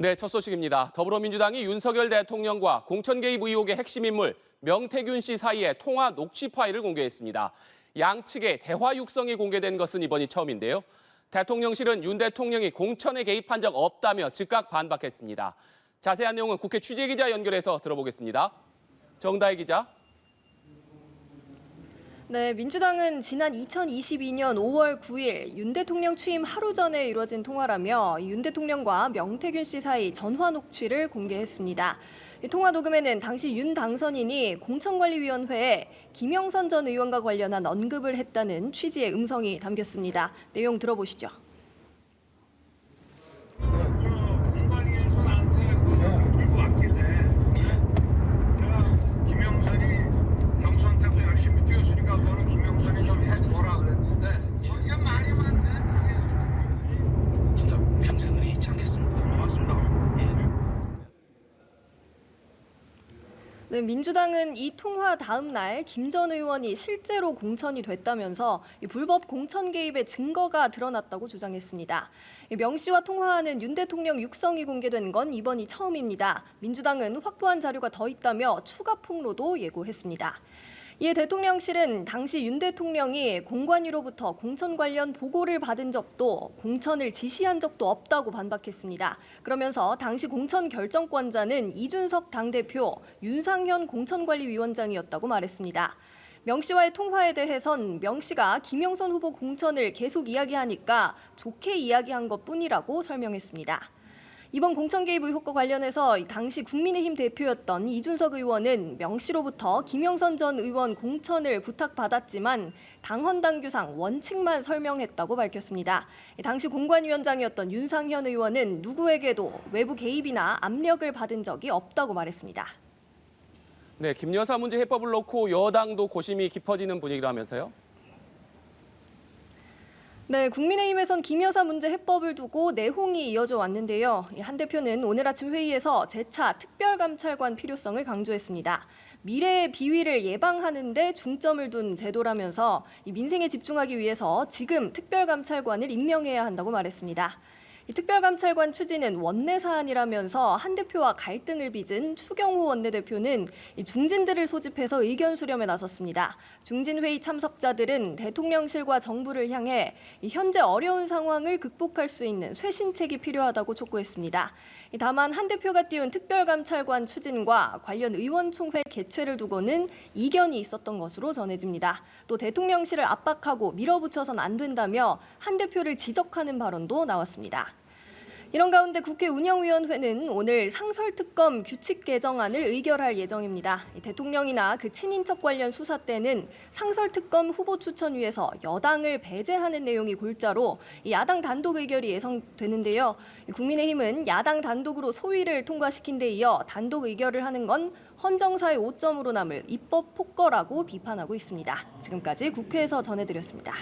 네, 첫 소식입니다. 더불어민주당이 윤석열 대통령과 공천 개입 의혹의 핵심 인물 명태균 씨 사이의 통화 녹취 파일을 공개했습니다. 양측의 대화 육성이 공개된 것은 이번이 처음인데요. 대통령실은 윤 대통령이 공천에 개입한 적 없다며 즉각 반박했습니다. 자세한 내용은 국회 취재기자 연결해서 들어보겠습니다. 정다혜 기자. 네, 민주당은 지난 2022년 5월 9일 윤 대통령 취임 하루 전에 이루어진 통화라며 윤 대통령과 명태균 씨 사이 전화 녹취를 공개했습니다. 이 통화 녹음에는 당시 윤 당선인이 공천관리위원회에 김영선 전 의원과 관련한 언급을 했다는 취지의 음성이 담겼습니다. 내용 들어보시죠. 네, 민주당은 이 통화 다음 날 김 전 의원이 실제로 공천이 됐다면서 불법 공천 개입의 증거가 드러났다고 주장했습니다. 명 씨와 통화하는 윤 대통령 육성이 공개된 건 이번이 처음입니다. 민주당은 확보한 자료가 더 있다며 추가 폭로도 예고했습니다. 이에 대통령실은 당시 윤 대통령이 공관위로부터 공천 관련 보고를 받은 적도 공천을 지시한 적도 없다고 반박했습니다. 그러면서 당시 공천 결정권자는 이준석 당대표, 윤상현 공천관리위원장이었다고 말했습니다. 명 씨와의 통화에 대해선 명 씨가 김영선 후보 공천을 계속 이야기하니까 좋게 이야기한 것뿐이라고 설명했습니다. 이번 공천 개입 의혹과 관련해서 당시 국민의힘 대표였던 이준석 의원은 명 씨로부터 김영선 전 의원 공천을 부탁받았지만 당헌 당규상 원칙만 설명했다고 밝혔습니다. 당시 공관위원장이었던 윤상현 의원은 누구에게도 외부 개입이나 압력을 받은 적이 없다고 말했습니다. 네, 김 여사 문제 해법을 놓고 여당도 고심이 깊어지는 분위기라면서요? 네, 국민의힘에선 김 여사 문제 해법을 두고 내홍이 이어져 왔는데요. 한 대표는 오늘 아침 회의에서 재차 특별감찰관 필요성을 강조했습니다. 미래의 비위를 예방하는 데 중점을 둔 제도라면서 민생에 집중하기 위해서 지금 특별감찰관을 임명해야 한다고 말했습니다. 특별감찰관 추진은 원내 사안이라면서 한 대표와 갈등을 빚은 추경호 원내대표는 중진들을 소집해서 의견 수렴에 나섰습니다. 중진회의 참석자들은 대통령실과 정부를 향해 현재 어려운 상황을 극복할 수 있는 쇄신책이 필요하다고 촉구했습니다. 다만 한 대표가 띄운 특별감찰관 추진과 관련 의원총회 개최를 두고는 이견이 있었던 것으로 전해집니다. 또 대통령실을 압박하고 밀어붙여선 안 된다며 한 대표를 지적하는 발언도 나왔습니다. 이런 가운데 국회 운영위원회는 오늘 상설특검 규칙 개정안을 의결할 예정입니다. 대통령이나 그 친인척 관련 수사 때는 상설특검 후보 추천위에서 여당을 배제하는 내용이 골자로 야당 단독 의결이 예상되는데요. 국민의힘은 야당 단독으로 소위를 통과시킨 데 이어 단독 의결을 하는 건 헌정사의 오점으로 남을 입법 폭거라고 비판하고 있습니다. 지금까지 국회에서 전해드렸습니다.